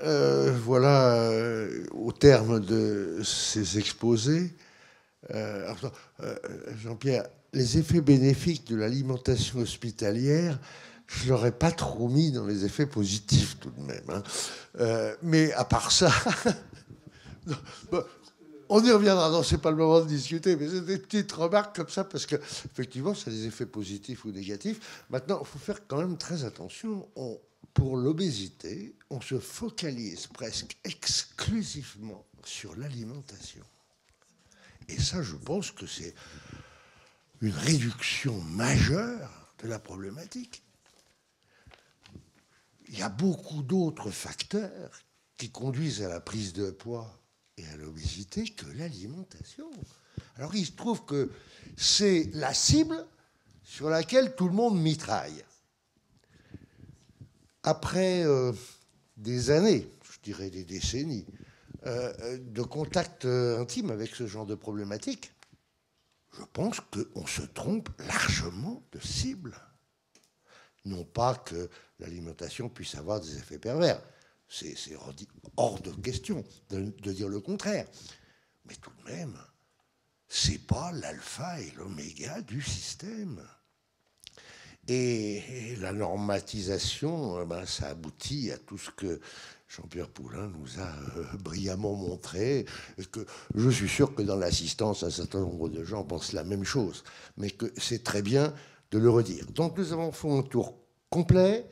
Voilà, au terme de ces exposés, Jean-Pierre, les effets bénéfiques de l'alimentation hospitalière, je ne l'aurais pas trop mis dans les effets positifs tout de même, hein. Mais à part ça, bon, on y reviendra. Non, c'est pas le moment de discuter, mais c'est des petites remarques comme ça parce que effectivement, ça a des effets positifs ou négatifs. Maintenant, il faut faire quand même très attention. Pour l'obésité, on se focalise presque exclusivement sur l'alimentation. Et ça, je pense que c'est une réduction majeure de la problématique. Il y a beaucoup d'autres facteurs qui conduisent à la prise de poids et à l'obésité que l'alimentation. Alors il se trouve que c'est la cible sur laquelle tout le monde mitraille. Après des années, je dirais des décennies, de contact intime avec ce genre de problématique, je pense qu'on se trompe largement de cible. Non pas que l'alimentation puisse avoir des effets pervers. C'est hors de question de dire le contraire. Mais tout de même, c'est pas l'alpha et l'oméga du système. Et la normatisation, ça aboutit à tout ce que Jean-Pierre Poulain nous a brillamment montré, et que je suis sûr que dans l'assistance, un certain nombre de gens pensent la même chose, mais que c'est très bien de le redire. Donc nous avons fait un tour complet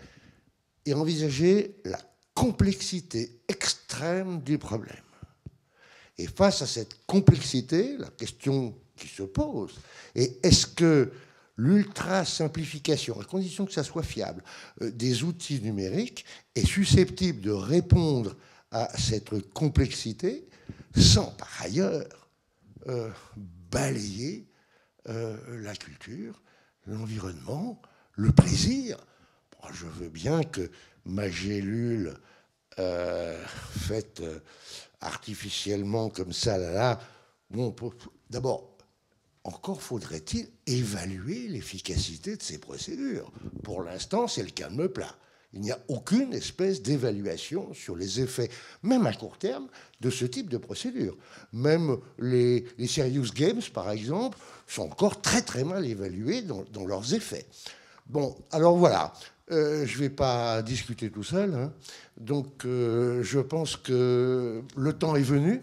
et envisagé la complexité extrême du problème. Et face à cette complexité, la question qui se pose est: est-ce que l'ultra-simplification, à condition que ça soit fiable, des outils numériques est susceptible de répondre à cette complexité sans, par ailleurs, balayer la culture, l'environnement, le plaisir? Bon, je veux bien que ma gélule faite artificiellement comme ça, là, bon, d'abord, encore faudrait-il évaluer l'efficacité de ces procédures. Pour l'instant, c'est le calme plat. Il n'y a aucune espèce d'évaluation sur les effets, même à court terme, de ce type de procédure. Même les serious games, par exemple, sont encore très très mal évalués dans leurs effets. Bon, alors voilà. Je ne vais pas discuter tout seul, hein. Donc je pense que le temps est venu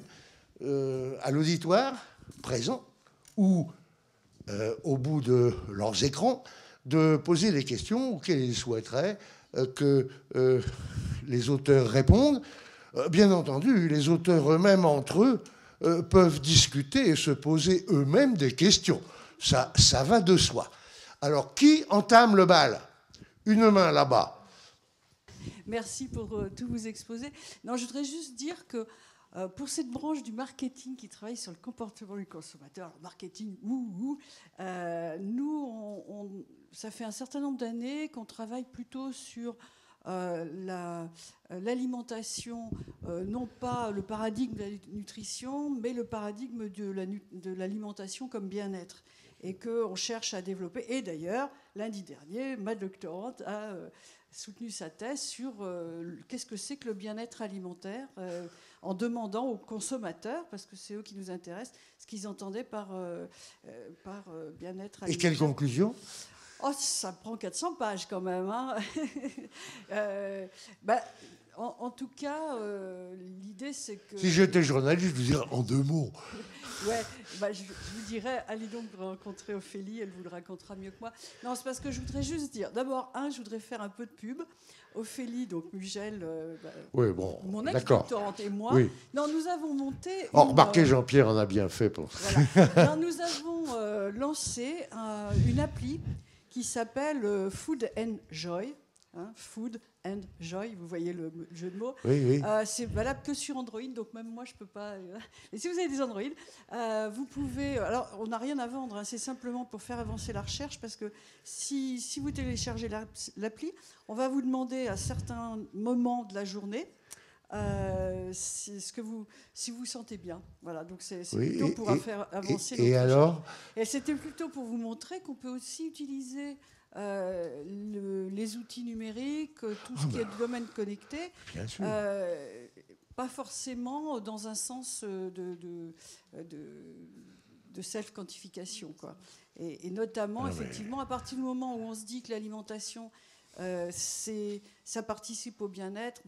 à l'auditoire présent ou au bout de leurs écrans de poser des questions auxquelles ils souhaiteraient que les auteurs répondent. Bien entendu, les auteurs eux-mêmes entre eux peuvent discuter et se poser eux-mêmes des questions. Ça va de soi. Alors, qui entame le bal? Une main là-bas. Merci pour tous vos exposés. Non, je voudrais juste dire que pour cette branche du marketing qui travaille sur le comportement du consommateur, le marketing, nous, ça fait un certain nombre d'années qu'on travaille plutôt sur l'alimentation, non pas le paradigme de la nutrition, mais le paradigme de l'alimentation comme bien-être. Et qu'on cherche à développer. Et d'ailleurs, lundi dernier, ma doctorante a soutenu sa thèse sur qu'est-ce que c'est que le bien-être alimentaire, en demandant aux consommateurs, parce que c'est eux qui nous intéressent, ce qu'ils entendaient par bien-être alimentaire. Et quelle conclusion? Oh, ça prend 400 pages quand même, hein. En tout cas, l'idée, c'est que... Si j'étais journaliste, je vous dirais en 2 mots. Ouais, je vous dirais, allez donc rencontrer Ophélie, elle vous le racontera mieux que moi. Non, c'est parce que je voudrais juste dire, d'abord, je voudrais faire un peu de pub. Ophélie, donc Mugel, oui, bon, mon ex-doctorante et moi, oui. Non, nous avons monté... remarquez, Jean-Pierre en a bien fait pour ça. Voilà. Non, nous avons lancé une appli qui s'appelle Food and Joy. Food and Joy, vous voyez le jeu de mots. Oui. C'est valable que sur Android, donc même moi je peux pas. Et si vous avez des Android, vous pouvez. Alors, on n'a rien à vendre, hein, c'est simplement pour faire avancer la recherche, parce que si vous téléchargez l'appli, on va vous demander à certains moments de la journée si vous sentez bien. Voilà, donc c'est plutôt pour faire avancer. Et alors ? Et c'était plutôt pour vous montrer qu'on peut aussi utiliser les outils numériques, tout ce qui est de domaine connecté, pas forcément dans un sens de self-quantification, quoi. Et notamment, effectivement, à partir du moment où on se dit que l'alimentation, ça participe au bien-être,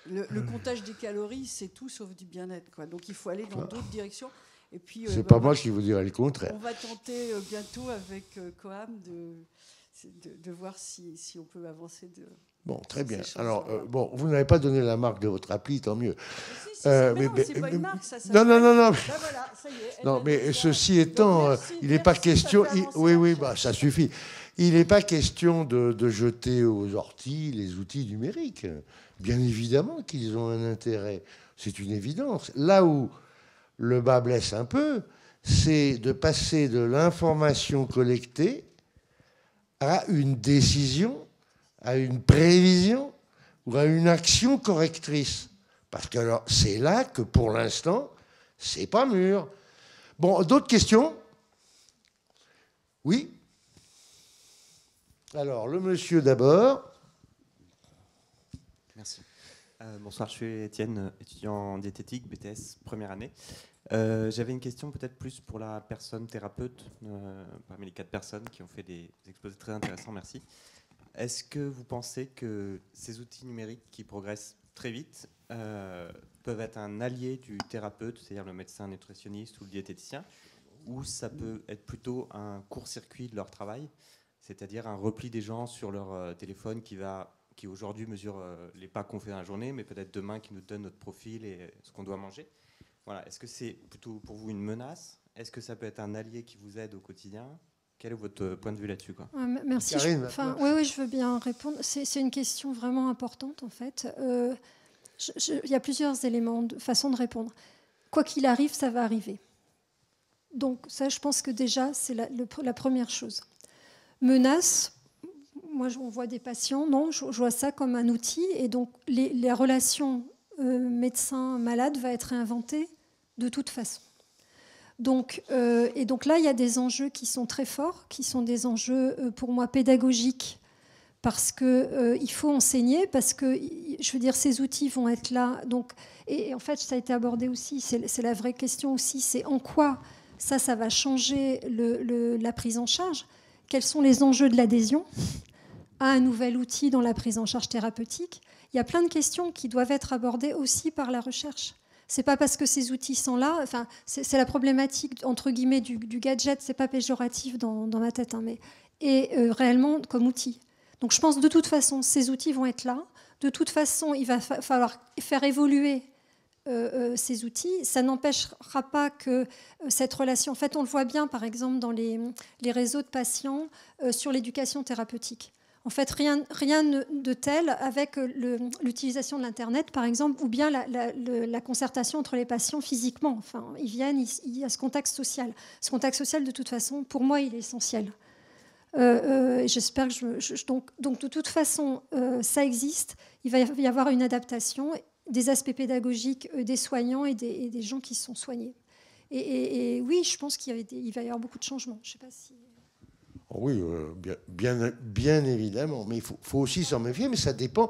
le comptage des calories, c'est tout sauf du bien-être, quoi. Donc il faut aller dans d'autres directions. Et puis, c'est pas moi qui vous dirais le contraire. On va tenter bientôt avec Coam de voir si on peut avancer Bon, très bien. Alors, vous n'avez pas donné la marque de votre appli, tant mieux. C'est pas une marque, ça. Non. Voilà, ça y est. Non, mais ceci étant, il n'est pas question. Oui, ça suffit. Il n'est pas question de jeter aux orties les outils numériques. Bien évidemment qu'ils ont un intérêt. C'est une évidence. Là où le bas blesse un peu, c'est de passer de l'information collectée à une décision, à une prévision ou à une action correctrice. Parce que alors, c'est là que, pour l'instant, c'est pas mûr. Bon, d'autres questions? Oui? Alors, le monsieur d'abord. Merci. Bonsoir, je suis Étienne, étudiant en diététique, BTS, première année. J'avais une question peut-être plus pour la personne thérapeute, parmi les 4 personnes qui ont fait des exposés très intéressants, merci. Est-ce que vous pensez que ces outils numériques qui progressent très vite peuvent être un allié du thérapeute, c'est-à-dire le médecin nutritionniste ou le diététicien, ou ça peut être plutôt un court-circuit de leur travail, c'est-à-dire un repli des gens sur leur téléphone qui aujourd'hui mesure les pas qu'on fait dans la journée, mais peut-être demain qui nous donne notre profil et ce qu'on doit manger. Voilà. Est-ce que c'est plutôt pour vous une menace? Est-ce que ça peut être un allié qui vous aide au quotidien? Quel est votre point de vue là-dessus, quoi? Merci. Karine, oui, je veux bien répondre. C'est une question vraiment importante, en fait. Il y a plusieurs éléments, façons de répondre. Quoi qu'il arrive, ça va arriver. Donc ça, je pense que déjà, c'est la première chose. Menace, moi, on voit des patients, non, je vois ça comme un outil. Et donc, les relations médecin-malade va être réinventée de toute façon. Donc là, il y a des enjeux qui sont très forts, qui sont des enjeux, pour moi, pédagogiques, parce qu'il faut enseigner, parce que, je veux dire, ces outils vont être là. Donc, et en fait, ça a été abordé aussi, c'est la vraie question aussi, c'est en quoi ça va changer la prise en charge. Quels sont les enjeux de l'adhésion à un nouvel outil dans la prise en charge thérapeutique? Il y a plein de questions qui doivent être abordées aussi par la recherche. C'est pas parce que ces outils sont là, enfin, c'est la problématique entre guillemets du gadget, c'est pas péjoratif dans ma tête, hein, mais réellement comme outil. Donc je pense de toute façon, ces outils vont être là. De toute façon, il va falloir faire évoluer ces outils. Ça n'empêchera pas que cette relation, en fait, on le voit bien par exemple dans les réseaux de patients sur l'éducation thérapeutique. En fait, rien de tel avec l'utilisation de l'Internet, par exemple, ou bien la concertation entre les patients physiquement. Enfin, ils viennent, il y a ce contact social. Ce contact social, de toute façon, pour moi, il est essentiel. J'espère que donc, de toute façon, ça existe. Il va y avoir une adaptation, des aspects pédagogiques des soignants et des gens qui sont soignés. Et oui, je pense qu'il va y avoir beaucoup de changements. Je ne sais pas si... Oui, bien évidemment. Mais il faut aussi s'en méfier, mais ça dépend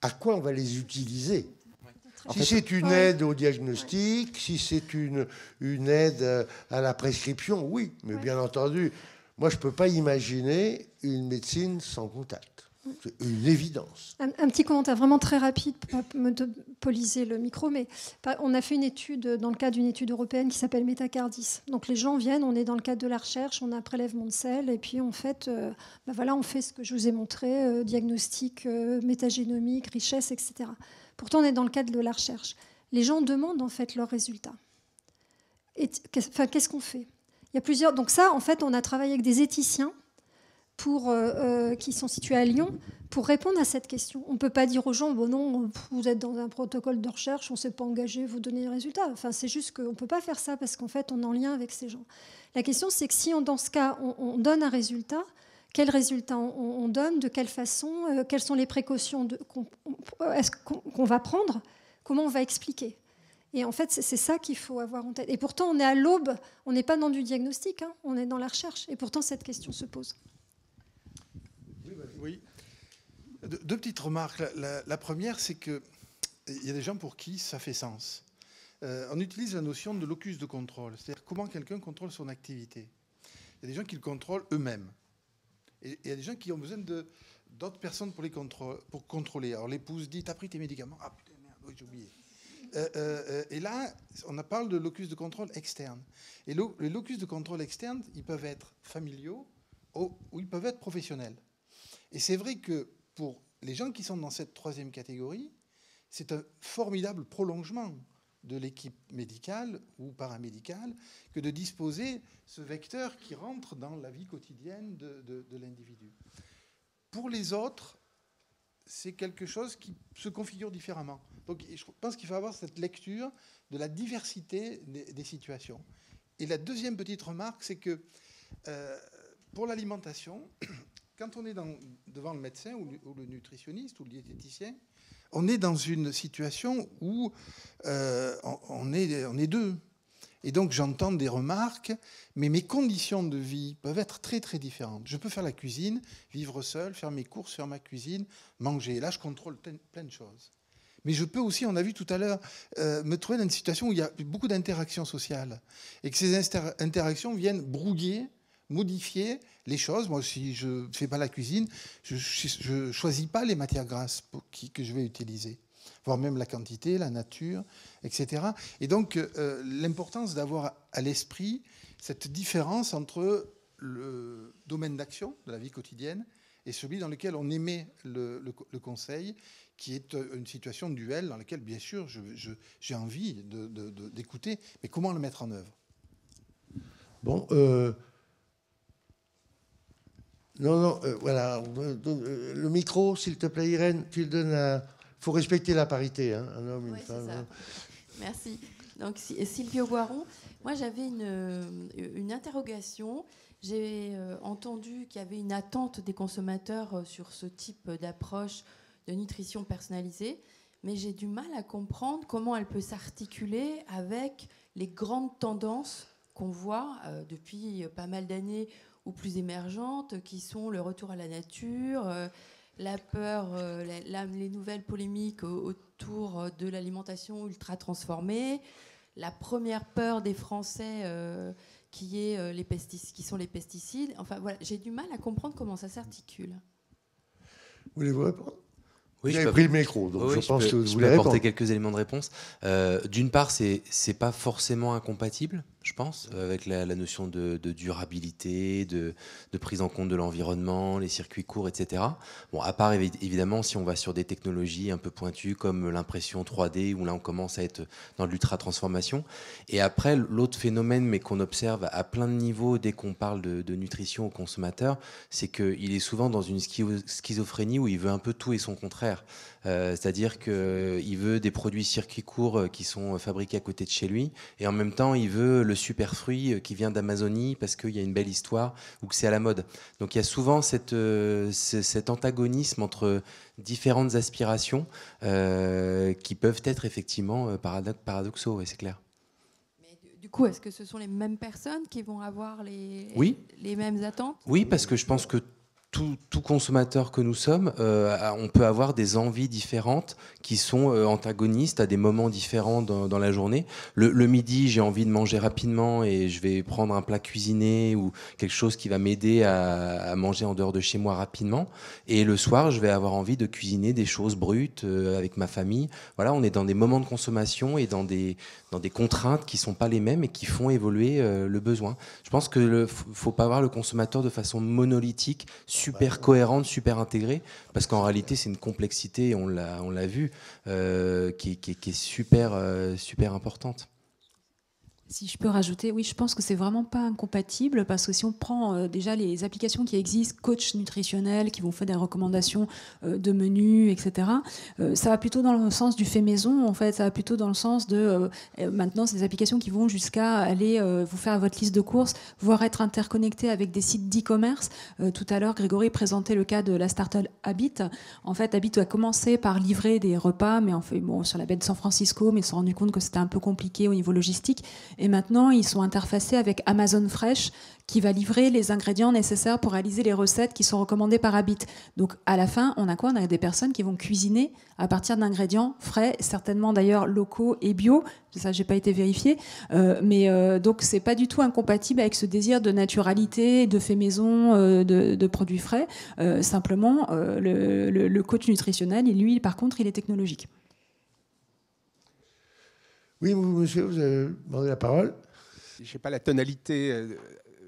à quoi on va les utiliser. Si c'est une aide au diagnostic, si c'est une aide à la prescription, oui. Mais bien entendu, moi, je ne peux pas imaginer une médecine sans contact. C'est une évidence. Un petit commentaire vraiment très rapide pour monopoliser le micro, mais on a fait une étude dans le cadre d'une étude européenne qui s'appelle Métacardis. Donc les gens viennent, on est dans le cadre de la recherche, on a un prélèvement de sel et puis on fait ce que je vous ai montré, diagnostic métagénomique, richesse, etc. Pourtant on est dans le cadre de la recherche. Les gens demandent en fait leurs résultats. Qu'est-ce qu'on fait? Il y a plusieurs. Donc ça, en fait, on a travaillé avec des éthiciens qui sont situés à Lyon pour répondre à cette question. On ne peut pas dire aux gens, bon non, vous êtes dans un protocole de recherche, on ne s'est pas engagé, vous donnez les résultats. Enfin, c'est juste qu'on ne peut pas faire ça parce qu'en fait, on est en lien avec ces gens. La question, c'est que si, dans ce cas, on donne un résultat, quel résultat on donne, de quelle façon, quelles sont les précautions qu'on va prendre, comment on va expliquer. Et en fait, c'est ça qu'il faut avoir en tête. Et pourtant, on est à l'aube, on n'est pas dans du diagnostic, hein, on est dans la recherche. Et pourtant, cette question se pose. Oui. Deux petites remarques. La première, c'est qu'il y a des gens pour qui ça fait sens. On utilise la notion de locus de contrôle, c'est-à-dire comment quelqu'un contrôle son activité. Il y a des gens qui le contrôlent eux-mêmes. Et il y a des gens qui ont besoin d'autres personnes pour contrôler. Alors l'épouse dit, t'as pris tes médicaments? Ah putain, merde, oui, j'ai oublié. Et là, on parle de locus de contrôle externe. Et les locus de contrôle externe, ils peuvent être familiaux ou ils peuvent être professionnels. Et c'est vrai que pour les gens qui sont dans cette troisième catégorie, c'est un formidable prolongement de l'équipe médicale ou paramédicale que de disposer ce vecteur qui rentre dans la vie quotidienne de l'individu. Pour les autres, c'est quelque chose qui se configure différemment. Donc je pense qu'il faut avoir cette lecture de la diversité des situations. Et la deuxième petite remarque, c'est que pour l'alimentation, quand on est devant le médecin ou le nutritionniste ou le diététicien, on est dans une situation où on est deux. Et donc j'entends des remarques, mais mes conditions de vie peuvent être très très différentes. Je peux faire la cuisine, vivre seul, faire mes courses, faire ma cuisine, manger. Là, je contrôle plein de choses. Mais je peux aussi, on a vu tout à l'heure, me trouver dans une situation où il y a beaucoup d'interactions sociales. Et que ces interactions viennent brouiller, modifier les choses. Moi, si je ne fais pas la cuisine, je ne choisis pas les matières grasses que je vais utiliser, voire même la quantité, la nature, etc. Et donc, l'importance d'avoir à l'esprit cette différence entre le domaine d'action de la vie quotidienne et celui dans lequel on émet le conseil, qui est une situation duel dans laquelle, bien sûr, j'ai envie d'écouter, mais comment le mettre en œuvre? Bon, voilà. Le micro, s'il te plaît, Irène, tu le donnes à... Il faut respecter la parité, hein, un homme, une femme. C'est ça. Merci. Donc, Sylvie Auboiron, moi, j'avais une interrogation. J'ai entendu qu'il y avait une attente des consommateurs sur ce type d'approche de nutrition personnalisée, mais j'ai du mal à comprendre comment elle peut s'articuler avec les grandes tendances qu'on voit depuis pas mal d'années ou plus émergentes, qui sont le retour à la nature, la peur, les nouvelles polémiques autour de l'alimentation ultra transformée, la première peur des Français qui sont les pesticides. Enfin voilà, j'ai du mal à comprendre comment ça s'articule. Voulez-vous répondre? Oui, vous avez pris le micro, donc oui, je pense que vous je voulez peux apporter répondre. quelques éléments de réponse. D'une part, c'est pas forcément incompatible, je pense, avec la notion de durabilité, de prise en compte de l'environnement, les circuits courts, etc. Bon, à part évidemment si on va sur des technologies un peu pointues comme l'impression 3D, où là on commence à être dans l'ultra-transformation. Et après, l'autre phénomène, mais qu'on observe à plein de niveaux dès qu'on parle de nutrition au consommateur, c'est qu'il est souvent dans une schizophrénie où il veut un peu tout et son contraire. C'est-à-dire qu'il veut des produits circuits courts qui sont fabriqués à côté de chez lui, et en même temps il veut le super fruit qui vient d'Amazonie parce qu'il y a une belle histoire ou que c'est à la mode. Donc il y a souvent cet antagonisme entre différentes aspirations qui peuvent être effectivement paradoxaux, ouais, c'est clair. Mais du coup, est-ce que ce sont les mêmes personnes qui vont avoir les mêmes attentes? Oui, parce que je pense que tout consommateur que nous sommes, on peut avoir des envies différentes qui sont antagonistes à des moments différents dans la journée. Le midi, j'ai envie de manger rapidement et je vais prendre un plat cuisiné ou quelque chose qui va m'aider à manger en dehors de chez moi rapidement. Et le soir, je vais avoir envie de cuisiner des choses brutes avec ma famille. Voilà, on est dans des moments de consommation et dans des contraintes qui ne sont pas les mêmes et qui font évoluer le besoin. Je pense qu'il ne faut pas voir le consommateur de façon monolithique, super cohérente, super intégrée, parce qu'en réalité c'est une complexité, on l'a vu, qui est super importante. Si je peux rajouter, oui, je pense que c'est vraiment pas incompatible parce que si on prend déjà les applications qui existent, coach nutritionnel, qui vont faire des recommandations de menus, etc., ça va plutôt dans le sens du fait maison. En fait, ça va plutôt dans le sens de maintenant, c'est des applications qui vont jusqu'à aller vous faire votre liste de courses, voire être interconnectées avec des sites d'e-commerce. Tout à l'heure, Grégory présentait le cas de la start-up Habit. En fait, Habit a commencé par livrer des repas, mais en fait, bon, sur la baie de San Francisco, mais ils se sont rendus compte que c'était un peu compliqué au niveau logistique. Et maintenant, ils sont interfacés avec Amazon Fresh, qui va livrer les ingrédients nécessaires pour réaliser les recettes qui sont recommandées par Habit. Donc, à la fin, on a quoi? On a des personnes qui vont cuisiner à partir d'ingrédients frais, certainement d'ailleurs locaux et bio. Ça, j'ai pas été vérifié. Donc, c'est pas du tout incompatible avec ce désir de naturalité, de fait maison, de produits frais. Simplement, le coach nutritionnel, lui, par contre, il est technologique. Oui, monsieur, vous avez demandé la parole. Je ne sais pas, la tonalité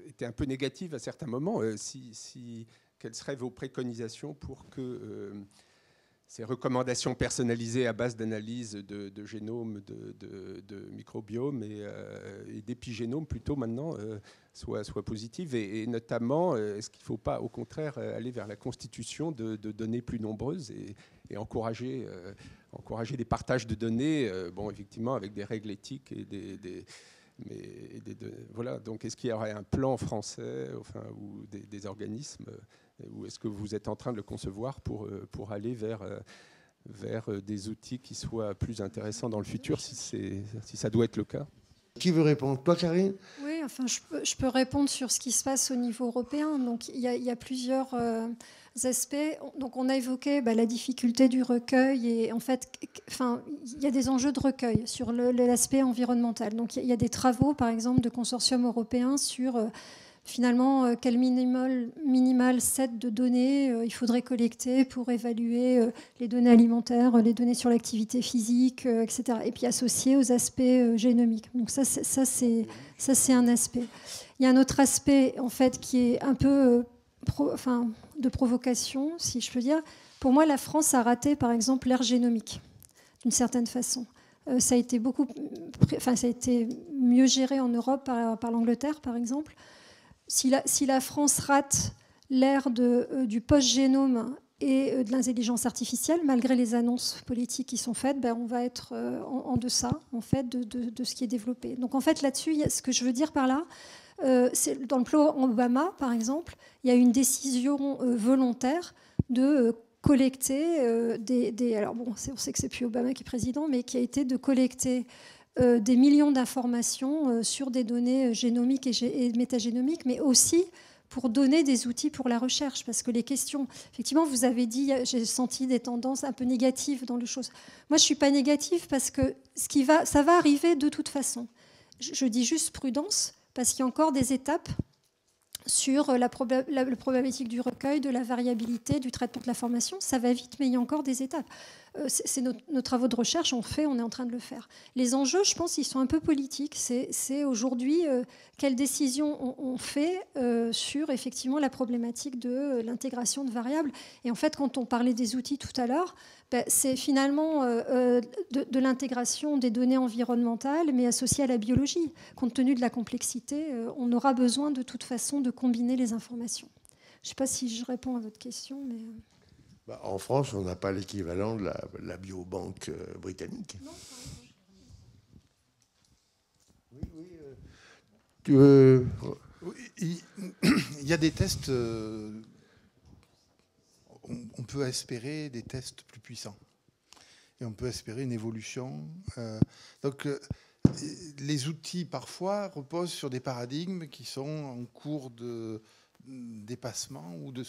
était un peu négative à certains moments. Quelles seraient vos préconisations pour que ces recommandations personnalisées à base d'analyse de génome, de microbiome et d'épigénome plutôt maintenant soient positives et notamment, est-ce qu'il ne faut pas au contraire aller vers la constitution de données plus nombreuses et encourager des partages de données, bon, effectivement, avec des règles éthiques et voilà. Donc, est-ce qu'il y aurait un plan français, enfin, ou des organismes, ou est-ce que vous êtes en train de le concevoir pour aller vers des outils qui soient plus intéressants dans le futur, si ça doit être le cas? Qui veut répondre? Toi, Karine? Oui, enfin, je peux répondre sur ce qui se passe au niveau européen. Donc, il y a plusieurs aspects. Donc, on a évoqué la difficulté du recueil et en fait, il y a des enjeux de recueil sur l'aspect environnemental. Donc, il y a des travaux, par exemple, de consortiums européens sur finalement quel minimal set de données il faudrait collecter pour évaluer les données alimentaires, les données sur l'activité physique, etc. Et puis associer aux aspects génomiques. Donc ça c'est un aspect. Il y a un autre aspect en fait qui est un peu de provocation, si je peux dire. Pour moi, la France a raté par exemple l'ère génomique d'une certaine façon. Ça a été mieux géré en Europe par l'Angleterre par exemple. Si la France rate l'ère du post-génome et de l'intelligence artificielle, malgré les annonces politiques qui sont faites, on va être en deçà en fait, de ce qui est développé. Donc en fait là-dessus, ce que je veux dire par là, c'est dans le plan Obama, par exemple, il y a une décision volontaire de collecter alors bon, on sait que c'est plus Obama qui est président, mais qui a été de collecter des millions d'informations sur des données génomiques et métagénomiques, mais aussi pour donner des outils pour la recherche. Parce que les questions, effectivement, vous avez dit, j'ai senti des tendances un peu négatives dans les choses. Moi, je ne suis pas négative parce que ça va arriver de toute façon. Je dis juste prudence, parce qu'il y a encore des étapes sur la problématique du recueil, de la variabilité, du traitement de l'information. Ça va vite, mais il y a encore des étapes. C'est nos travaux de recherche, on est en train de le faire. Les enjeux, je pense, ils sont un peu politiques. C'est aujourd'hui quelles décisions on fait sur effectivement la problématique de l'intégration de variables. Et en fait, quand on parlait des outils tout à l'heure, c'est finalement de l'intégration des données environnementales, mais associées à la biologie. Compte tenu de la complexité, on aura besoin de toute façon de combiner les informations. Je ne sais pas si je réponds à votre question, mais... En France, on n'a pas l'équivalent de la biobanque britannique. Non, il y a des tests... on peut espérer des tests plus puissants. Et on peut espérer une évolution. Donc, les outils, parfois, reposent sur des paradigmes qui sont en cours de dépassement ou de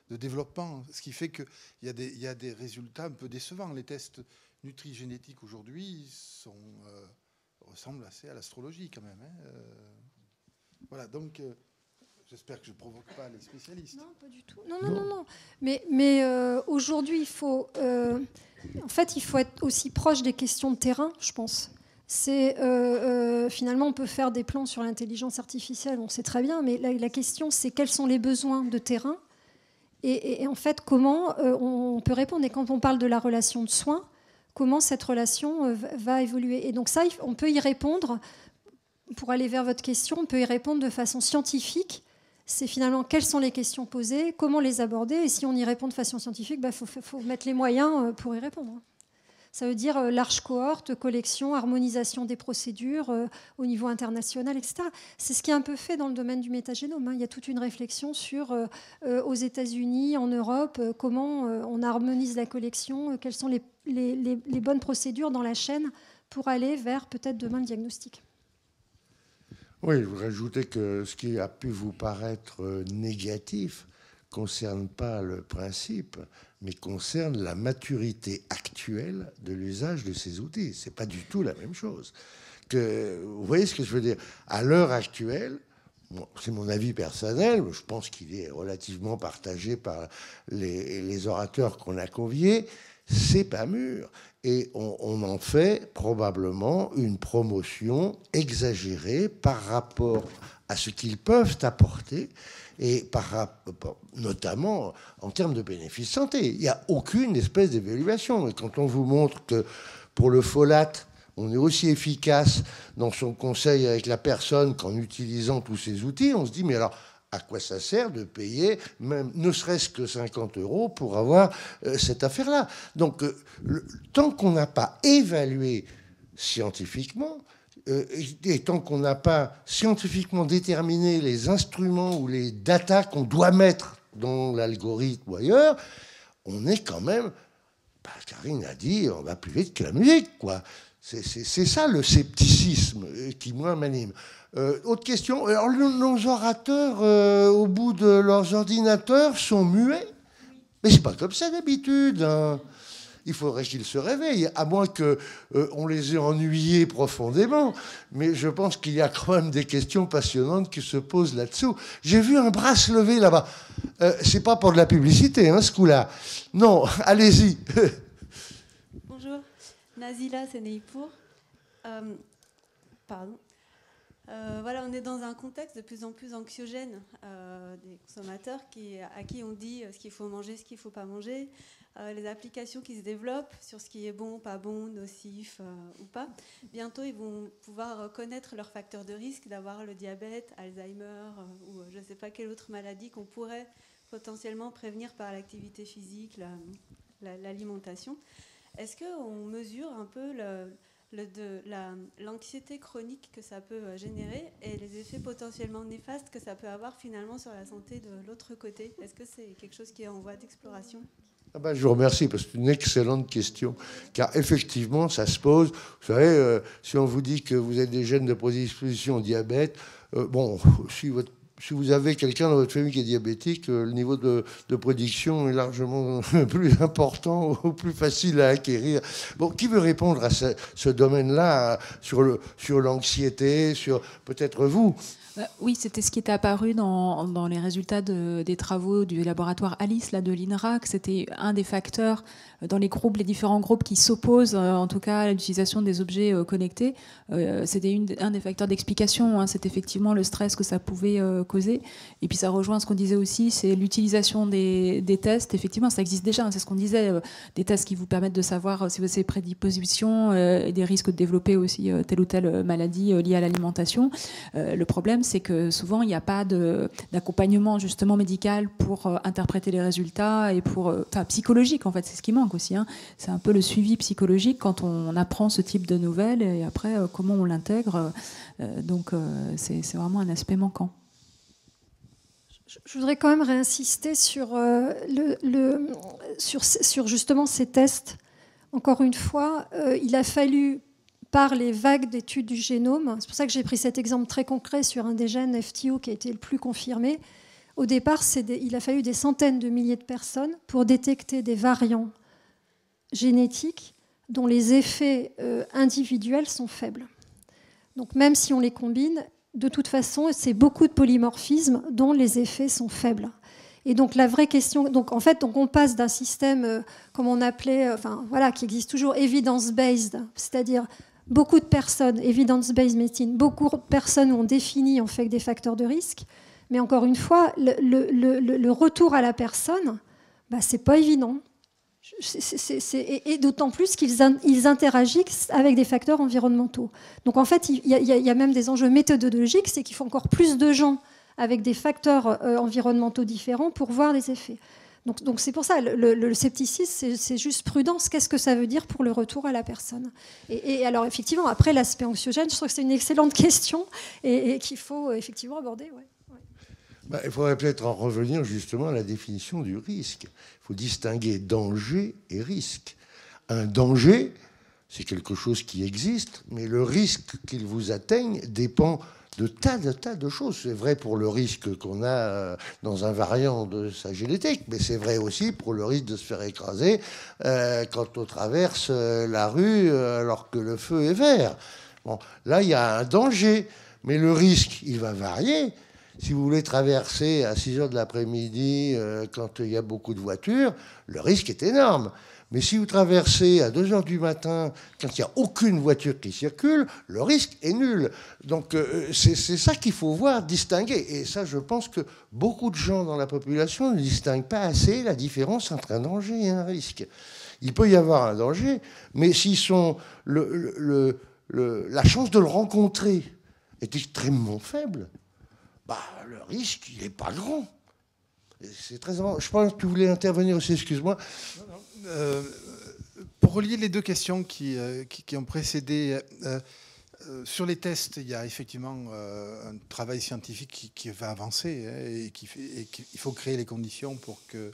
développement, ce qui fait qu'il y a des résultats un peu décevants. Les tests nutrigénétiques aujourd'hui ressemblent assez à l'astrologie quand même. Voilà, donc j'espère que je ne provoque pas les spécialistes. Non, pas du tout. Non. Mais aujourd'hui, il faut être aussi proche des questions de terrain, je pense. Finalement, on peut faire des plans sur l'intelligence artificielle, on sait très bien, mais la question, c'est quels sont les besoins de terrain et en fait, comment on peut répondre. Et quand on parle de la relation de soins, comment cette relation va évoluer. Et donc ça, on peut y répondre pour aller vers votre question, on peut y répondre de façon scientifique. C'est finalement quelles sont les questions posées, comment les aborder, et si on y répond de façon scientifique, faut mettre les moyens pour y répondre. Ça veut dire large cohorte, collection, harmonisation des procédures au niveau international, etc. C'est ce qui est un peu fait dans le domaine du métagénome. Il y a toute une réflexion sur, aux États-Unis, en Europe, comment on harmonise la collection, quelles sont les bonnes procédures dans la chaîne pour aller vers peut-être demain le diagnostic. Oui, je voudrais ajouter que ce qui a pu vous paraître négatif ne concerne pas le principe, mais concerne la maturité actuelle de l'usage de ces outils. Ce n'est pas du tout la même chose. Vous voyez ce que je veux dire? À l'heure actuelle, c'est mon avis personnel, je pense qu'il est relativement partagé par les orateurs qu'on a conviés, c'est pas mûr. Et on en fait probablement une promotion exagérée par rapport à ce qu'ils peuvent apporter, et notamment en termes de bénéfices santé. Il n'y a aucune espèce d'évaluation. Et quand on vous montre que pour le folate, on est aussi efficace dans son conseil avec la personne qu'en utilisant tous ces outils, on se dit, mais alors, à quoi ça sert de payer, même ne serait-ce que 50 € pour avoir cette affaire-là? Donc, tant qu'on n'a pas évalué scientifiquement, et tant qu'on n'a pas scientifiquement déterminé les instruments ou les datas qu'on doit mettre dans l'algorithme ou ailleurs, on est quand même, Karine a dit, on va plus vite que la musique, quoi. C'est ça le scepticisme qui, moi, m'anime. Autre question. Alors, nos orateurs, au bout de leurs ordinateurs, sont muets. Mais c'est pas comme ça d'habitude, hein. Il faudrait qu'ils se réveillent, à moins qu'on les ait ennuyés profondément. Mais je pense qu'il y a quand même des questions passionnantes qui se posent là-dessous. J'ai vu un bras se lever là-bas. C'est pas pour de la publicité, hein, ce coup-là. Non, allez-y. Bonjour, Nazila Sénéipour. Pardon. Voilà, on est dans un contexte de plus en plus anxiogène des consommateurs à qui on dit ce qu'il faut manger, ce qu'il ne faut pas manger, les applications qui se développent sur ce qui est bon, pas bon, nocif ou pas. Bientôt, ils vont pouvoir connaître leurs facteurs de risque d'avoir le diabète, Alzheimer ou je ne sais pas quelle autre maladie qu'on pourrait potentiellement prévenir par l'activité physique, l'alimentation. Est-ce qu'on mesure un peu l'anxiété chronique que ça peut générer et les effets potentiellement néfastes que ça peut avoir finalement sur la santé de l'autre côté? Est-ce que c'est quelque chose qui est en voie d'exploration? Je vous remercie, parce que c'est une excellente question, car effectivement, ça se pose. Vous savez, si on vous dit que vous avez des gènes de prédisposition au diabète, si vous avez quelqu'un dans votre famille qui est diabétique, le niveau de prédiction est largement plus important ou plus facile à acquérir. Bon, qui veut répondre à ce domaine-là, sur l'anxiété, sur peut-être vous? Oui, c'était ce qui était apparu dans les résultats des travaux du laboratoire Alice là, de l'INRA, que c'était un des facteurs dans les différents groupes qui s'opposent en tout cas à l'utilisation des objets connectés. C'était un des facteurs d'explication, hein, c'est effectivement le stress que ça pouvait causer. Et puis ça rejoint ce qu'on disait aussi, c'est l'utilisation des tests. Effectivement, ça existe déjà, hein, c'est ce qu'on disait, des tests qui vous permettent de savoir si vous avez prédispositions et des risques de développer aussi telle ou telle maladie liée à l'alimentation. Le problème, c'est que souvent, il n'y a pas d'accompagnement justement médical pour interpréter les résultats et psychologique, en fait, c'est ce qui manque aussi. Hein. C'est un peu le suivi psychologique quand on apprend ce type de nouvelles et après, comment on l'intègre. Donc, c'est vraiment un aspect manquant. Je voudrais quand même réinsister sur justement ces tests. Encore une fois, il a fallu, par les vagues d'études du génome, c'est pour ça que j'ai pris cet exemple très concret sur un des gènes FTO qui a été le plus confirmé. Au départ, il a fallu des centaines de milliers de personnes pour détecter des variants génétiques dont les effets individuels sont faibles. Donc même si on les combine, de toute façon, c'est beaucoup de polymorphismes dont les effets sont faibles. Et donc la vraie question, en fait, on passe d'un système, comme on appelait, qui existe toujours, evidence-based, c'est-à-dire beaucoup de personnes, evidence-based medicine, beaucoup de personnes ont défini en fait des facteurs de risque, mais encore une fois, le retour à la personne, c'est pas évident. Et d'autant plus qu'ils interagissent avec des facteurs environnementaux. Donc en fait, il y a même des enjeux méthodologiques, c'est qu'il faut encore plus de gens avec des facteurs environnementaux différents pour voir les effets. Donc c'est pour ça, le scepticisme, c'est juste prudence. Qu'est-ce que ça veut dire pour le retour à la personne ? Et alors effectivement, après l'aspect anxiogène, je trouve que c'est une excellente question et qu'il faut effectivement aborder. Ouais. Il faudrait peut-être en revenir justement à la définition du risque. Il faut distinguer danger et risque. Un danger, c'est quelque chose qui existe, mais le risque qu'il vous atteigne dépend de tas de choses. C'est vrai pour le risque qu'on a dans un variant de sa génétique, mais c'est vrai aussi pour le risque de se faire écraser quand on traverse la rue alors que le feu est vert. Bon, là, il y a un danger, mais le risque, il va varier. Si vous voulez traverser à 6 heures de l'après-midi quand il y a beaucoup de voitures, le risque est énorme. Mais si vous traversez à 2 heures du matin quand il n'y a aucune voiture qui circule, le risque est nul. Donc c'est ça qu'il faut voir, distinguer. Et ça, je pense que beaucoup de gens dans la population ne distinguent pas assez la différence entre un danger et un risque. Il peut y avoir un danger, mais s'ils sont la chance de le rencontrer est extrêmement faible, le risque, il n'est pas grand. C'est très important. Je pense que tu voulais intervenir aussi, excuse-moi. Pour relier les deux questions qui ont précédé, sur les tests, il y a effectivement un travail scientifique qui va avancer et qu'il faut créer les conditions pour que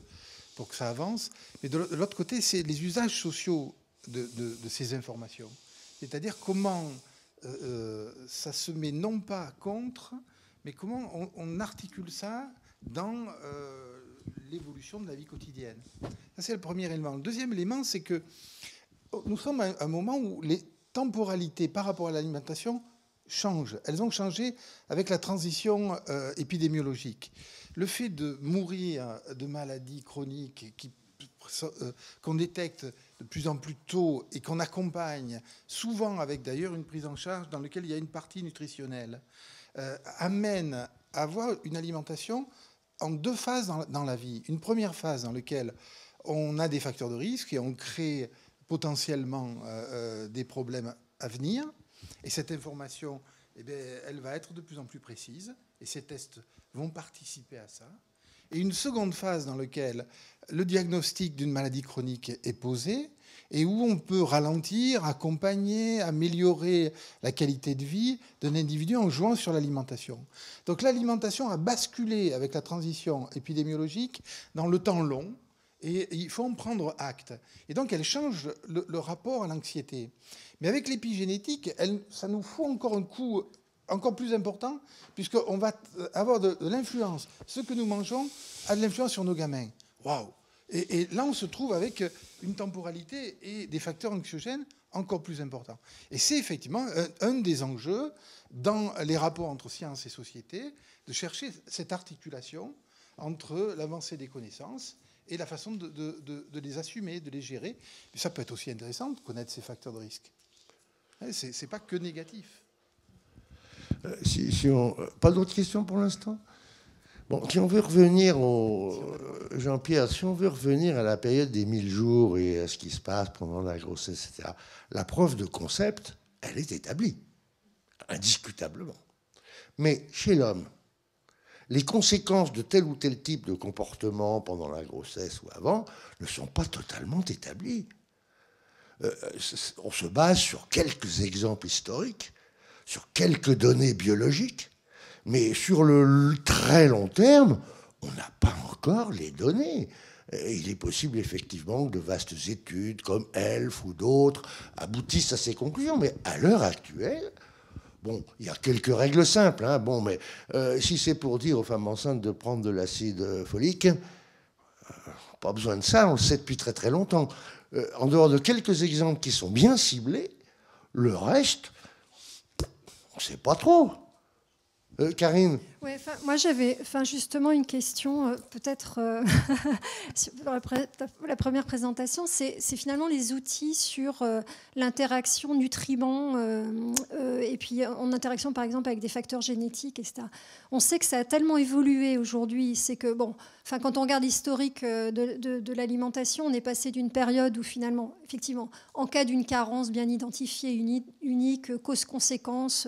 ça avance. Mais de l'autre côté, c'est les usages sociaux de ces informations. C'est-à-dire comment ça se met non pas contre, mais comment on articule ça dans l'évolution de la vie quotidienne. Ça, c'est le premier élément. Le deuxième élément, c'est que nous sommes à un moment où les temporalités par rapport à l'alimentation changent. Elles ont changé avec la transition épidémiologique. Le fait de mourir de maladies chroniques qu'on détecte de plus en plus tôt et qu'on accompagne, souvent avec d'ailleurs une prise en charge dans laquelle il y a une partie nutritionnelle, amène à avoir une alimentation en 2 phases dans la vie. Une première phase dans laquelle on a des facteurs de risque et on crée potentiellement des problèmes à venir. Et cette information, elle va être de plus en plus précise. Et ces tests vont participer à ça. Et une seconde phase dans laquelle le diagnostic d'une maladie chronique est posé et où on peut ralentir, accompagner, améliorer la qualité de vie d'un individu en jouant sur l'alimentation. Donc l'alimentation a basculé avec la transition épidémiologique dans le temps long et il faut en prendre acte. Et donc elle change le rapport à l'anxiété. Mais avec l'épigénétique, ça nous fout encore un coup encore plus important, puisqu'on va avoir de l'influence. Ce que nous mangeons a de l'influence sur nos gamins. Waouh! Et là, on se trouve avec une temporalité et des facteurs anxiogènes encore plus importants. Et c'est effectivement un des enjeux dans les rapports entre science et société, de chercher cette articulation entre l'avancée des connaissances et la façon de les assumer, de les gérer. Mais ça peut être aussi intéressant de connaître ces facteurs de risque. C'est pas que négatif. Pas d'autres questions pour l'instant ? Bon, si on veut revenir Jean-Pierre, si on veut revenir à la période des 1000 jours et à ce qui se passe pendant la grossesse, etc., la preuve de concept, elle est établie, indiscutablement. Mais chez l'homme, les conséquences de tel ou tel type de comportement pendant la grossesse ou avant ne sont pas totalement établies. On se base sur quelques exemples historiques, sur quelques données biologiques, mais sur le très long terme, on n'a pas encore les données. Il est possible effectivement que de vastes études comme ELF ou d'autres aboutissent à ces conclusions, mais à l'heure actuelle, bon, il y a quelques règles simples. Mais si c'est pour dire aux femmes enceintes de prendre de l'acide folique, pas besoin de ça, on le sait depuis très très longtemps. En dehors de quelques exemples qui sont bien ciblés, le reste, on ne sait pas trop. Karine ? Ouais, moi j'avais justement une question, peut-être sur la première présentation, c'est finalement les outils sur l'interaction nutriments et puis en interaction par exemple avec des facteurs génétiques, etc. On sait que ça a tellement évolué aujourd'hui, c'est que quand on regarde l'historique de l'alimentation, on est passé d'une période où finalement, effectivement, en cas d'une carence bien identifiée, unique, cause-conséquence,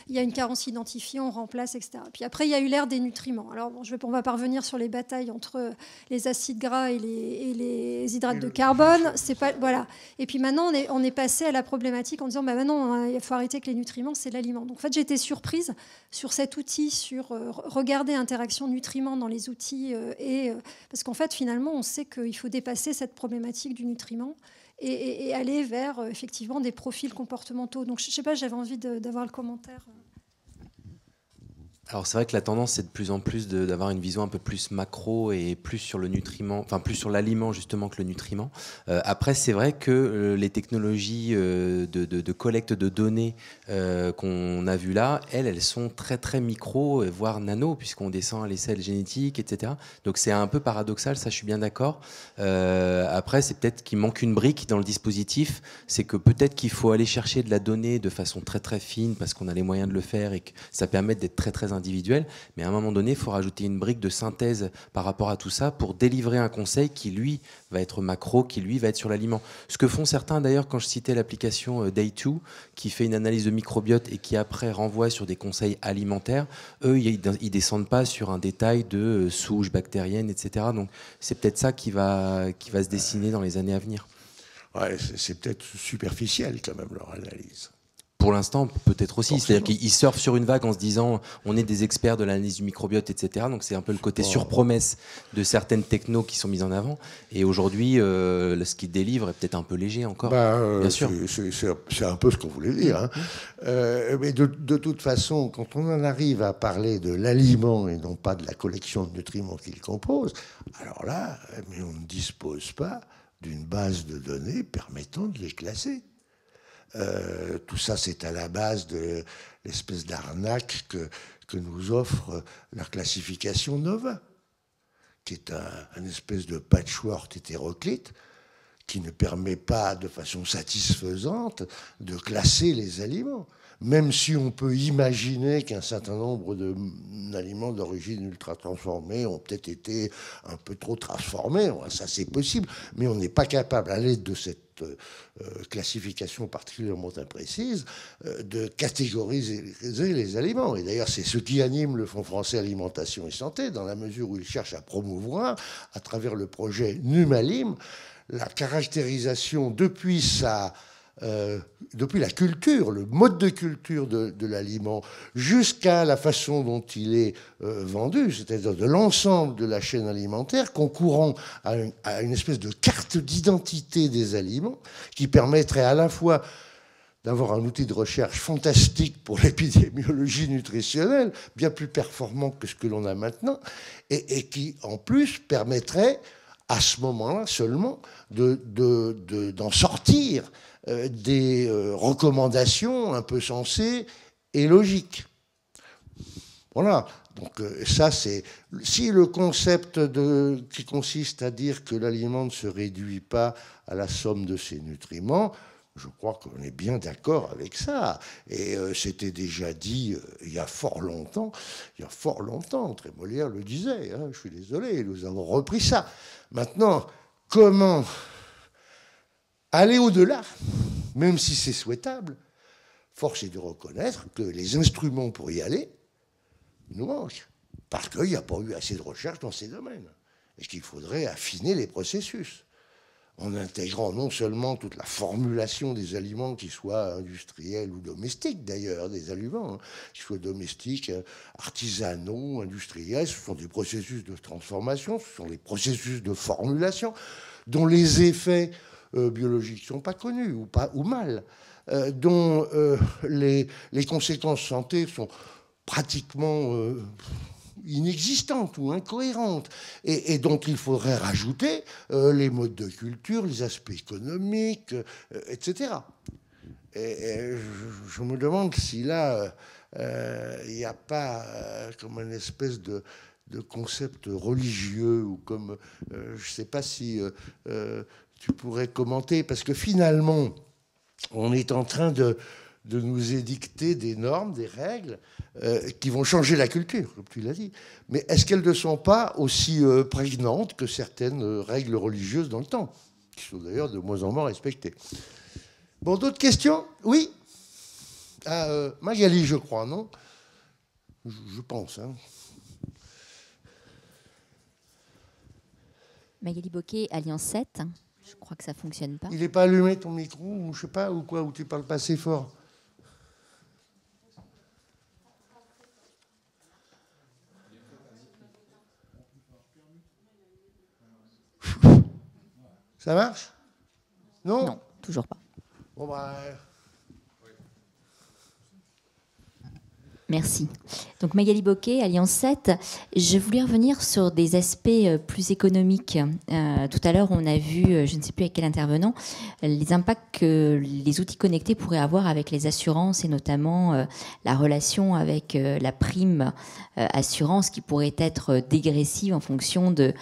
il y a une carence identifiée, on remplace, etc. Puis après, il y a eu l'ère des nutriments. Alors, on ne va pas revenir sur les batailles entre les acides gras et les hydrates de carbone. C'est pas, voilà. Et puis maintenant, on est passé à la problématique en disant maintenant, il faut arrêter que les nutriments, c'est l'aliment. Donc, en fait, j'ai été surprise sur cet outil, sur regarder interaction nutriments dans les outils. Parce qu'en fait, finalement, on sait qu'il faut dépasser cette problématique du nutriment et aller vers, effectivement, des profils comportementaux. Donc, je ne sais pas, j'avais envie d'avoir le commentaire. Alors c'est vrai que la tendance c'est de plus en plus d'avoir une vision un peu plus macro et plus sur le nutriment, enfin plus sur l'aliment justement que le nutriment. Après c'est vrai que les technologies de collecte de données qu'on a vues là, elles sont très très micro, voire nano, puisqu'on descend à l'échelle génétique, etc. Donc c'est un peu paradoxal, ça je suis bien d'accord. Après c'est peut-être qu'il manque une brique dans le dispositif, c'est que peut-être qu'il faut aller chercher de la donnée de façon très très fine parce qu'on a les moyens de le faire et que ça permet d'être très très individuel, mais à un moment donné, il faut rajouter une brique de synthèse par rapport à tout ça pour délivrer un conseil qui, lui, va être macro, qui, lui, va être sur l'aliment. Ce que font certains, d'ailleurs, quand je citais l'application Day2, qui fait une analyse de microbiote et qui, après, renvoie sur des conseils alimentaires, eux, ils descendent pas sur un détail de souches bactériennes, etc. Donc, c'est peut-être ça qui va se dessiner dans les années à venir. Ouais, c'est peut-être superficiel, quand même, leur analyse. Pour l'instant, peut-être aussi. C'est-à-dire qu'ils surfent sur une vague en se disant on est des experts de l'analyse du microbiote, etc. Donc c'est un peu le côté surpromesse de certaines technos qui sont mises en avant. Et aujourd'hui, ce qu'ils délivrent est peut-être un peu léger encore. Bien sûr. C'est un peu ce qu'on voulait dire. Hein. Mais de toute façon, quand on en arrive à parler de l'aliment et non pas de la collection de nutriments qu'il compose, alors là, mais on ne dispose pas d'une base de données permettant de les classer. Tout ça, c'est à la base de l'espèce d'arnaque que nous offre la classification Nova, qui est un espèce de patchwork hétéroclite qui ne permet pas de façon satisfaisante de classer les aliments. Même si on peut imaginer qu'un certain nombre d'aliments d'origine ultra transformée ont peut-être été un peu trop transformés, ça c'est possible, mais on n'est pas capable, à l'aide de cette classification particulièrement imprécise, de catégoriser les aliments. Et d'ailleurs, c'est ce qui anime le Fonds français Alimentation et Santé, dans la mesure où il cherche à promouvoir, à travers le projet Numalim, la caractérisation depuis la culture, le mode de culture de l'aliment, jusqu'à la façon dont il est vendu, c'est-à-dire de l'ensemble de la chaîne alimentaire, concourant à une espèce de carte d'identité des aliments qui permettrait à la fois d'avoir un outil de recherche fantastique pour l'épidémiologie nutritionnelle, bien plus performant que ce que l'on a maintenant, et qui, en plus, permettrait, à ce moment-là seulement, d'en sortir des recommandations un peu sensées et logiques. Voilà. Donc ça, c'est... Si le concept qui consiste à dire que l'aliment ne se réduit pas à la somme de ses nutriments, je crois qu'on est bien d'accord avec ça. Et c'était déjà dit il y a fort longtemps. André Molière le disait. Hein, je suis désolé, nous avons repris ça. Maintenant, comment aller au-delà, même si c'est souhaitable, force est de reconnaître que les instruments pour y aller nous manquent. Parce qu'il n'y a pas eu assez de recherche dans ces domaines. Et qu'il faudrait affiner les processus, en intégrant non seulement toute la formulation des aliments, qu'ils soient industriels ou domestiques d'ailleurs, des aliments, hein, qu'ils soient domestiques, artisanaux, industriels, ce sont des processus de transformation, ce sont des processus de formulation, dont les effets biologiques ne sont pas connus ou mal, dont les conséquences santé sont pratiquement inexistantes ou incohérentes, et dont il faudrait rajouter les modes de culture, les aspects économiques, etc. Et je me demande si là, Il n'y a pas comme une espèce de concept religieux ou comme, je ne sais pas si tu pourrais commenter, parce que finalement, on est en train de nous édicter des normes, des règles qui vont changer la culture, comme tu l'as dit. Mais est-ce qu'elles ne sont pas aussi prégnantes que certaines règles religieuses dans le temps, qui sont d'ailleurs de moins en moins respectées? Bon, d'autres questions? Oui? Magali, je crois, non? Je pense, hein. Magali Bocquet, Alliance 7. Je crois que ça ne fonctionne pas. Il n'est pas allumé ton micro, ou je sais pas, ou quoi, ou tu parles pas assez fort? Ça marche? Non? Non, toujours pas. Bon, bah... Merci. Donc Magali Bocquet, Alliance 7. Je voulais revenir sur des aspects plus économiques. Tout à l'heure, on a vu, je ne sais plus avec quel intervenant, les impacts que les outils connectés pourraient avoir avec les assurances et notamment la relation avec la prime assurance qui pourrait être dégressive en fonction de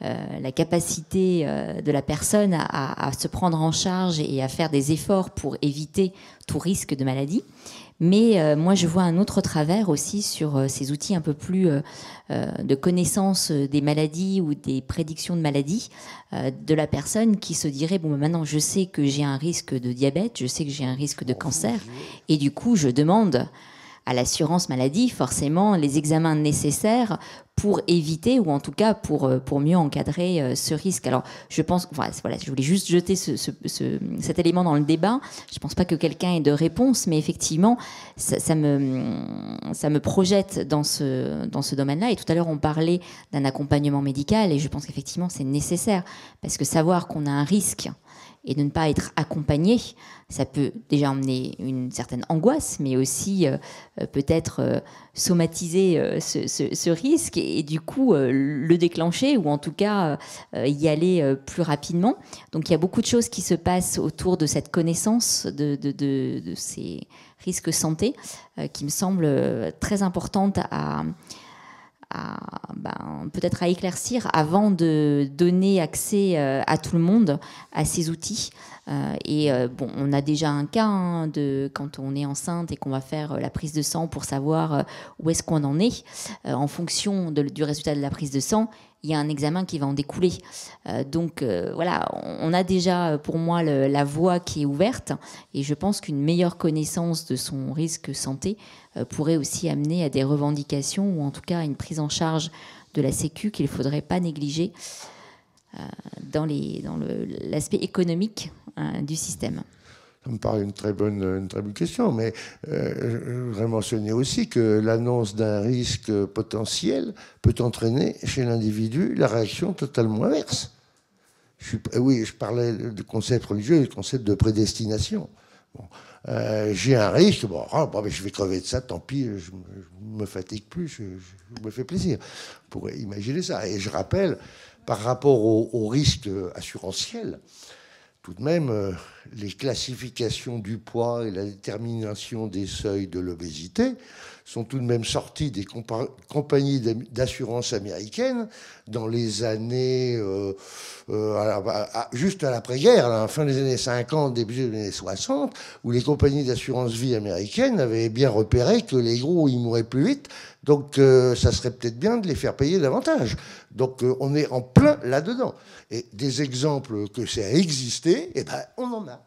la capacité de la personne à se prendre en charge et à faire des efforts pour éviter tout risque de maladie. Mais moi, je vois un autre travers aussi sur ces outils un peu plus de connaissance des maladies ou des prédictions de maladies de la personne qui se dirait, bon, maintenant, je sais que j'ai un risque de diabète, je sais que j'ai un risque de cancer, et du coup, je demande à l'assurance maladie forcément les examens nécessaires pour éviter ou en tout cas pour mieux encadrer ce risque. Alors je pense, voilà, je voulais juste jeter cet élément dans le débat. Je ne pense pas que quelqu'un ait de réponse, mais effectivement ça me projette dans ce domaine-là. Et tout à l'heure on parlait d'un accompagnement médical et je pense qu'effectivement c'est nécessaire parce que savoir qu'on a un risque et de ne pas être accompagné, ça peut déjà emmener une certaine angoisse, mais aussi peut-être somatiser ce risque et du coup le déclencher ou en tout cas y aller plus rapidement. Donc il y a beaucoup de choses qui se passent autour de cette connaissance de ces risques santé qui me semblent très importantes peut-être à éclaircir avant de donner accès à tout le monde à ces outils. Bon, on a déjà un cas de quand on est enceinte et qu'on va faire la prise de sang pour savoir où est-ce qu'on en est. En fonction du résultat de la prise de sang, il y a un examen qui va en découler. Donc voilà, on a déjà pour moi la voie qui est ouverte et je pense qu'une meilleure connaissance de son risque santé pourrait aussi amener à des revendications ou en tout cas à une prise en charge de la Sécu qu'il ne faudrait pas négliger dans l'aspect économique du système. Ça me paraît une très bonne question, mais je voudrais mentionner aussi que l'annonce d'un risque potentiel peut entraîner chez l'individu la réaction totalement inverse. Oui, je parlais du concept religieux, du concept de prédestination. Bon, j'ai un risque, mais je vais crever de ça, tant pis, je ne me fatigue plus, je me fais plaisir. On pourrait imaginer ça. Et je rappelle, par rapport au risque assurantiel, tout de même, les classifications du poids et la détermination des seuils de l'obésité sont tout de même sorties des compagnies d'assurance américaines dans les années, juste à l'après-guerre, à la fin des années 50, début des années 60, où les compagnies d'assurance vie américaines avaient bien repéré que les gros, ils mouraient plus vite, donc ça serait peut-être bien de les faire payer davantage. Donc on est en plein là-dedans. Et des exemples que ça a existé, eh ben, on en a.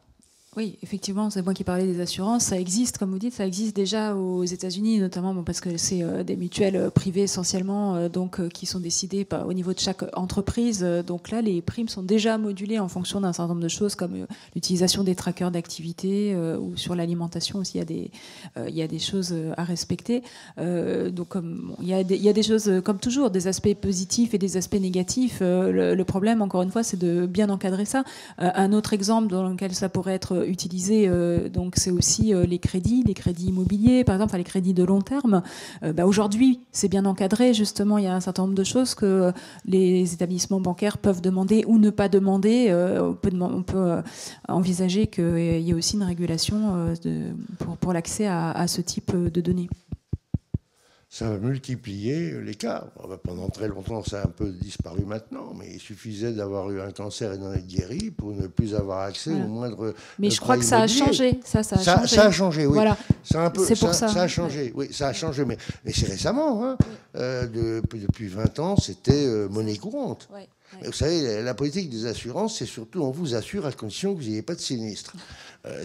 Oui, effectivement, c'est moi qui parlais des assurances. Ça existe, comme vous dites, ça existe déjà aux États-Unis, notamment parce que c'est des mutuelles privées essentiellement, qui sont décidées au niveau de chaque entreprise. Donc là, les primes sont déjà modulées en fonction d'un certain nombre de choses, comme l'utilisation des trackers d'activité ou sur l'alimentation aussi. Il y a des choses à respecter. Donc, il y a des choses, comme toujours, des aspects positifs et des aspects négatifs. Le problème, encore une fois, c'est de bien encadrer ça. Un autre exemple dans lequel ça pourrait être utilisé, donc c'est aussi les crédits immobiliers, par exemple, les crédits de long terme. Aujourd'hui, c'est bien encadré. Justement, il y a un certain nombre de choses que les établissements bancaires peuvent demander ou ne pas demander. On peut envisager qu'il y ait aussi une régulation pour l'accès à ce type de données. ça va multiplier l'écart. Pendant très longtemps, ça a un peu disparu maintenant, mais il suffisait d'avoir eu un cancer et d'en être guéri pour ne plus avoir accès au moindre. Mais je crois que ça a changé. Ça a changé. Ça a changé, oui. Voilà. C'est pour ça. Ça a changé, oui, ça a changé. Mais c'est récemment. Hein. Depuis 20 ans, c'était monnaie courante. Ouais. Vous savez, la politique des assurances, c'est surtout on vous assure à condition que vous n'ayez pas de sinistre.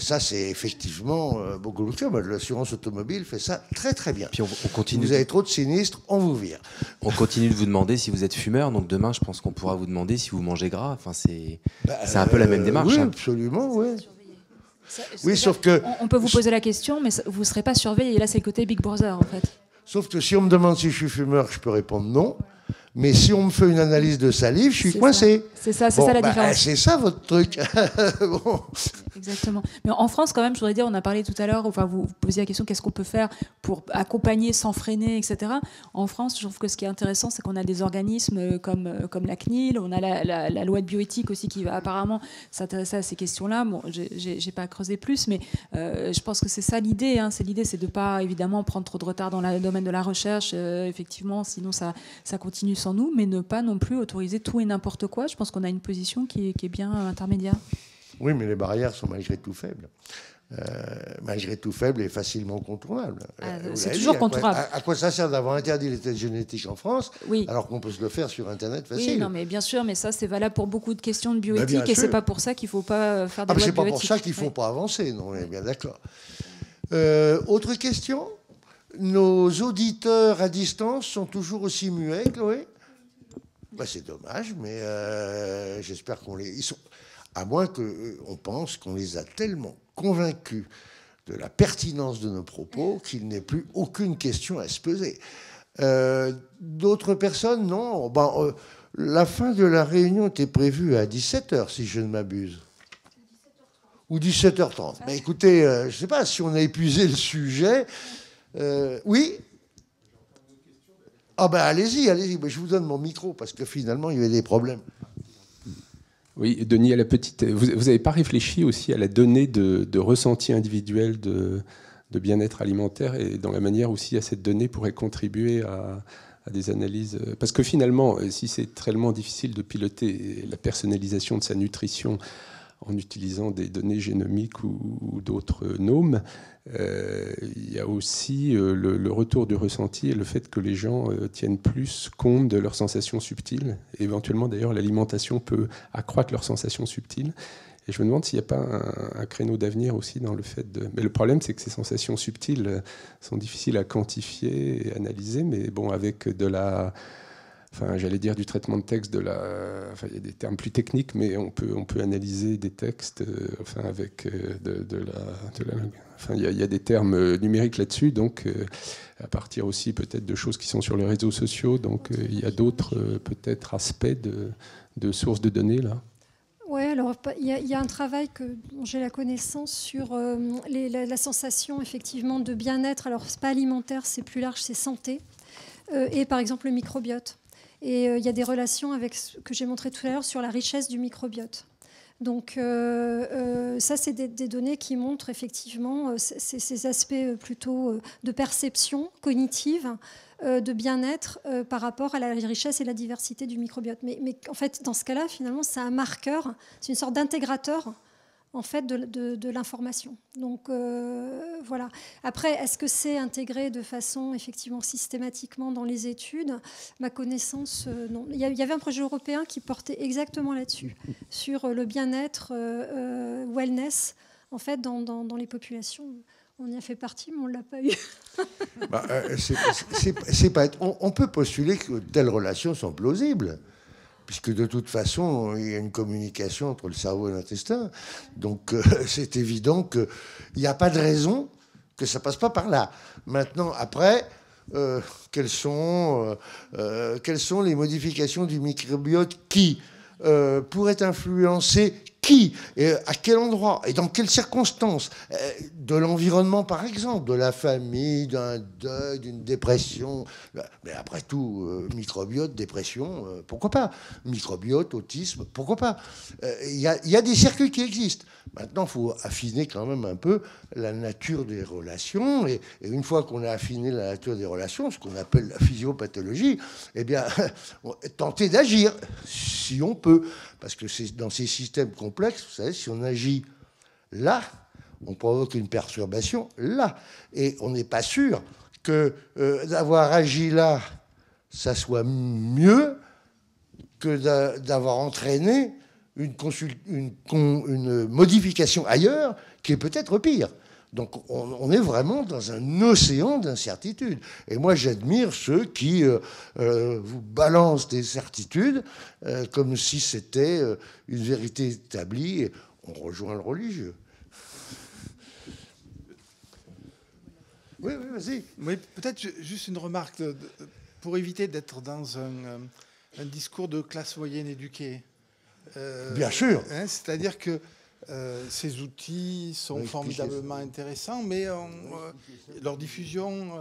Ça, c'est effectivement beaucoup de choses. L'assurance automobile fait ça très très bien. Puis on continue. Vous avez trop de sinistres, on vous vire. On continue de vous demander si vous êtes fumeur. Donc demain, je pense qu'on pourra vous demander si vous mangez gras. Enfin, c'est un peu la même démarche. Oui, hein. absolument, oui. Oui, sauf que on peut vous poser la question, mais vous ne serez pas surveillé. Et là, c'est le côté Big Brother, en fait. Sauf que si on me demande si je suis fumeur, je peux répondre non. Mais si on me fait une analyse de salive, je suis coincé. C'est ça la différence. C'est ça votre truc. Bon. Exactement. Mais en France, quand même, je voudrais dire, on a parlé tout à l'heure, enfin, vous posiez la question, qu'est-ce qu'on peut faire pour accompagner sans freiner, etc. En France, je trouve que ce qui est intéressant, c'est qu'on a des organismes comme la CNIL, on a la loi de bioéthique aussi qui va apparemment s'intéresser à ces questions-là. Bon, j'ai pas creusé plus, mais je pense que c'est ça l'idée. Hein. L'idée, c'est de ne pas, évidemment, prendre trop de retard dans le domaine de la recherche, effectivement, sinon ça continue sans nous, mais ne pas non plus autoriser tout et n'importe quoi. Je pense qu'on a une position qui est bien intermédiaire. Oui, mais les barrières sont malgré tout faibles. Malgré tout faibles et facilement contournables. C'est toujours contournable. À quoi ça sert d'avoir interdit les tests génétiques en France, alors qu'on peut se le faire sur Internet facile? Oui, non, mais bien sûr, mais ça, c'est valable pour beaucoup de questions de bioéthique, et c'est pas pour ça qu'il ne faut pas faire des lois de bioéthique. C'est pas pour ça qu'il ne faut pas avancer, non, on est bien d'accord. Autre question? Nos auditeurs à distance sont toujours aussi muets, Chloé? C'est dommage, mais j'espère qu'on les... Ils sont... À moins qu'on pense qu'on les a tellement convaincus de la pertinence de nos propos qu'il n'ait plus aucune question à se poser. D'autres personnes, non. La fin de la réunion était prévue à 17h, si je ne m'abuse. Ou 17h30. Mais écoutez, je ne sais pas si on a épuisé le sujet. Oui? Allez-y. Je vous donne mon micro, parce que finalement, il y avait des problèmes. Oui, Denis, vous n'avez pas réfléchi aussi à la donnée de ressenti individuel de bien-être alimentaire et dans la manière aussi à cette donnée pourrait contribuer à des analyses? Parce que finalement, si c'est tellement difficile de piloter la personnalisation de sa nutrition en utilisant des données génomiques ou d'autres noms, il y a aussi le retour du ressenti et le fait que les gens tiennent plus compte de leurs sensations subtiles. Et éventuellement, d'ailleurs, l'alimentation peut accroître leurs sensations subtiles. Et je me demande s'il n'y a pas un créneau d'avenir aussi dans le fait de... Mais le problème, c'est que ces sensations subtiles sont difficiles à quantifier et analyser, mais bon, avec de la... Enfin, j'allais dire du traitement de texte, il y a des termes plus techniques, mais on peut analyser des textes, avec il y a des termes numériques là-dessus, donc à partir aussi peut-être de choses qui sont sur les réseaux sociaux, donc il y a d'autres peut-être aspects de sources de données là. Oui, alors il y a un travail dont j'ai la connaissance sur la sensation effectivement de bien-être. Alors c'est pas alimentaire, c'est plus large, c'est santé, et par exemple le microbiote. Et il y a des relations avec ce que j'ai montré tout à l'heure sur la richesse du microbiote. Donc ça, c'est des données qui montrent effectivement ces aspects plutôt de perception cognitive, de bien-être par rapport à la richesse et la diversité du microbiote. Mais en fait, dans ce cas-là, finalement, c'est un marqueur, c'est une sorte d'intégrateur en fait de l'information. Donc voilà. Après, est-ce que c'est intégré de façon effectivement systématiquement dans les études? Ma connaissance, non. Il y avait un projet européen qui portait exactement là-dessus, sur le bien-être, wellness, en fait, dans les populations. On y a fait partie, mais on ne l'a pas eu. On peut postuler que telles relations sont plausibles, puisque de toute façon, il y a une communication entre le cerveau et l'intestin. Donc, c'est évident qu'il n'y a pas de raison que ça ne passe pas par là. Maintenant, après, quelles sont les modifications du microbiote qui pourraient influencer qui, et à quel endroit, et dans quelles circonstances? De l'environnement, par exemple, de la famille, d'un deuil, d'une dépression. Mais après tout, microbiote, dépression, pourquoi pas? Microbiote, autisme, pourquoi pas? Il y a des circuits qui existent. Maintenant, il faut affiner quand même un peu la nature des relations. Et une fois qu'on a affiné la nature des relations, ce qu'on appelle la physiopathologie, eh bien, tenter d'agir, si on peut. Parce que c'est dans ces systèmes complexes, vous savez, si on agit là, on provoque une perturbation là. Et on n'est pas sûr que d'avoir agi là, ça soit mieux que d'avoir entraîné une modification ailleurs qui est peut-être pire. Donc on est vraiment dans un océan d'incertitudes. Et moi j'admire ceux qui vous balancent des certitudes comme si c'était une vérité établie. Et on rejoint le religieux. Oui, vas-y. Oui, peut-être juste une remarque pour éviter d'être dans un discours de classe moyenne éduquée. Bien sûr. Hein, c'est-à-dire que ces outils sont formidablement intéressants, mais leur diffusion,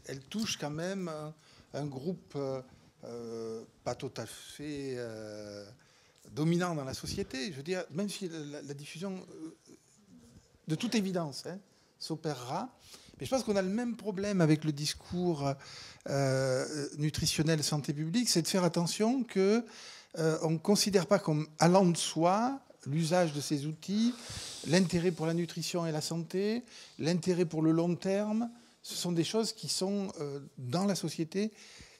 elle touche quand même un groupe pas tout à fait dominant dans la société. Je veux dire, même si la diffusion, de toute évidence, s'opérera. Mais je pense qu'on a le même problème avec le discours nutritionnel santé publique, c'est de faire attention que on ne considère pas comme allant de soi l'usage de ces outils, l'intérêt pour la nutrition et la santé, l'intérêt pour le long terme. Ce sont des choses qui sont dans la société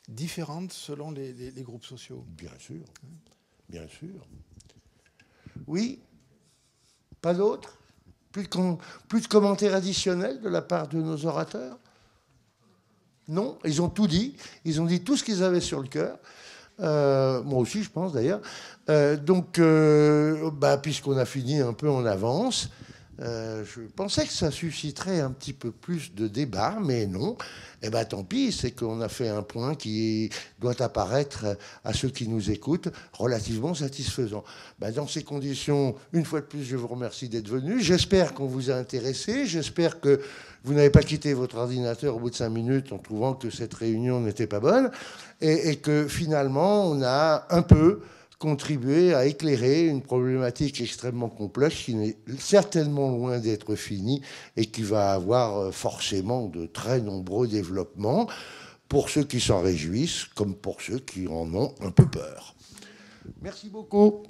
différentes selon les groupes sociaux. Bien sûr, bien sûr. Oui, pas d'autres ? Plus de commentaires additionnels de la part de nos orateurs? Non, ils ont tout dit. Ils ont dit tout ce qu'ils avaient sur le cœur. Moi aussi, je pense d'ailleurs. Donc, puisqu'on a fini un peu en avance, je pensais que ça susciterait un petit peu plus de débat, mais non. Eh bien, tant pis, c'est qu'on a fait un point qui doit apparaître à ceux qui nous écoutent relativement satisfaisant. Dans ces conditions, une fois de plus, je vous remercie d'être venus. J'espère qu'on vous a intéressé. J'espère que vous n'avez pas quitté votre ordinateur au bout de 5 minutes en trouvant que cette réunion n'était pas bonne et que finalement, on a un peu contribué à éclairer une problématique extrêmement complexe qui n'est certainement loin d'être finie et qui va avoir forcément de très nombreux développements pour ceux qui s'en réjouissent comme pour ceux qui en ont un peu peur. Merci beaucoup.